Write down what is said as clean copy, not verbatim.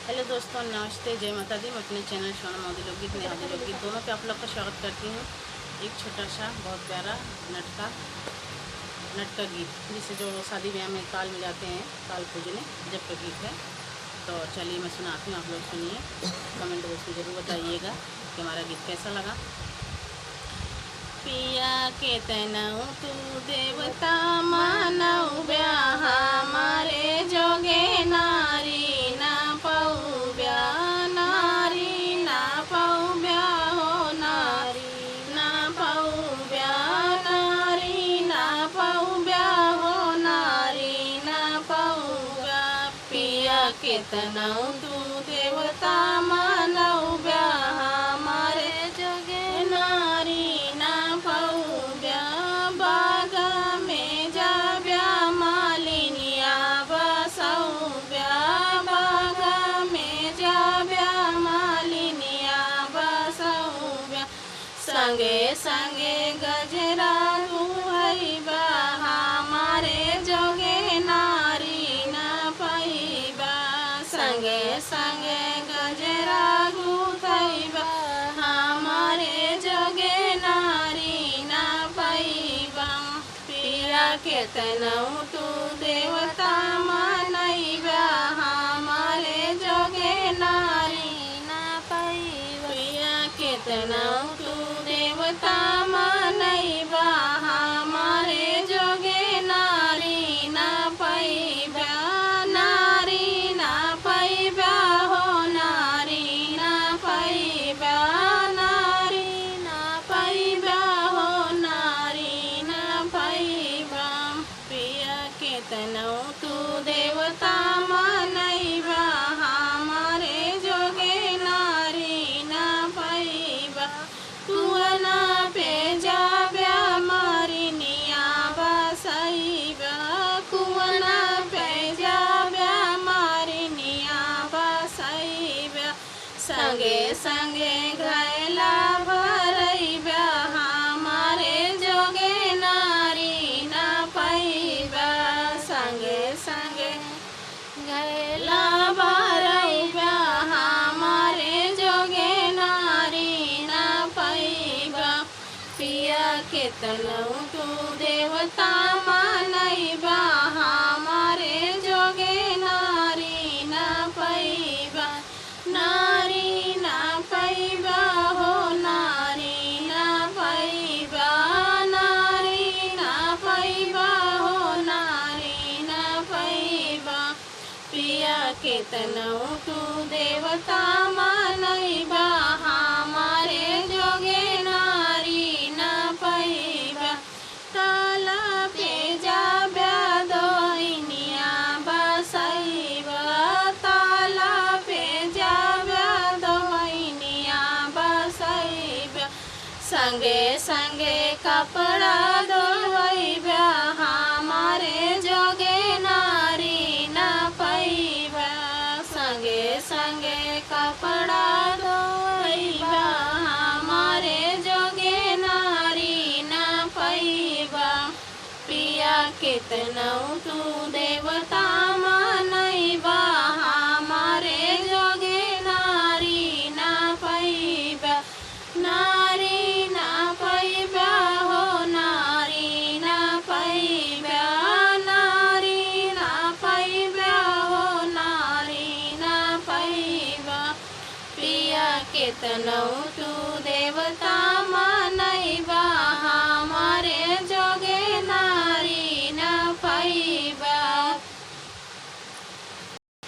Hello दोस्तों, नमस्ते, जय माता दी। मैं अपने चैनल सोना मोदी लोकगीत नेहादी लोकगीत दोनों पे आप लोग का स्वागत करती हूँ। एक छोटा सा बहुत प्यारा नट का गीत, जिसे जो शादी ब्याह में ताल में जाते हैं, ताल पूजने जब का गीत है। तो चलिए मैं सुनाती हूँ, आप लोग सुनिए, कमेंट बॉक्स में ज़रूर बताइएगा कि हमारा गीत कैसा लगा। पिया के तनऊ तू देवता मानऊ ब्याह मारे जोगे नारी ना पाऊ ब्याह, नारी ना पाऊ ब्याह हो, नारी ना पाऊ ब्याह, नारी ना पाऊ ब्याह हो, नारी ना पाऊ ब्याह। पिया के तनऊ तू देवता मानऊ ब्याह मारे जोगे नारी ना पाऊ ब्याह। बाग में जा ब्याह मालिनिया बसाऊ ब्याह, बाग में जा ब्याह मालिनिया बसाऊ ब्याह। संगे संगे गजरा दुहैबा हमारे जोगे नारी ना पाइबा। संगे संगे गजरा गुथैबा हमारे जोगे नारी ना पाइबा। पिया के तनऊ तू देवता मानैबा हमारे जोगे नारी ना पाइबा। पिया के तनऊ तू देवता मानैबा हमारे जोगे नारी ना पाइबा। नारी ना पाइबा हो, नारी ना पाइबा, नारी ना पाइबा हो, नारी ना पाइबा। पिया के तनऊ तू देवता मानैबा हमारे जोगे नारी ना पाइबा। कुआना पे जा ब्याह मारिनिया बसाइबा, कुआना पे जा ब्याह मारिनिया बसाइबा। संगे संगे घैला भरैबा हमारे जोगे नारी ना पाइबा। संगे संगे घैला भरैबा हमारे जोगे नारी ना पाइबा। पिया के तनऊ तू देवता मानैबा हमारे जोगे नारी ना पाइबा। नारी ना पाइबा हो, नारी ना पाइबा, नारी ना पाइबा हो, नारी ना पाइबा। पिया के तनऊ तू देवता मानैबा हमारे जोगे नारी ना पाइबा। ताला पे जा ब्याह दोइनिया बसाइबा, ताला पे जा ब्याह दोइनिया बसाइबा। संगे संगे कपड़ा धोइबा हमारे जोगे नारी ना पाइबा। संगे संगे कपड़ा धोइबा हमारे जोगे नारी ना पाइबा। पिया के तनऊ तू देवता मानैबा हमारे जोगे नारी ना पाइबा। नारी ना पाइबा हो, नारी ना पाइबा, नारी ना पाइबा हो, नारी ना पाइबा। पिया के तनऊ तू देवता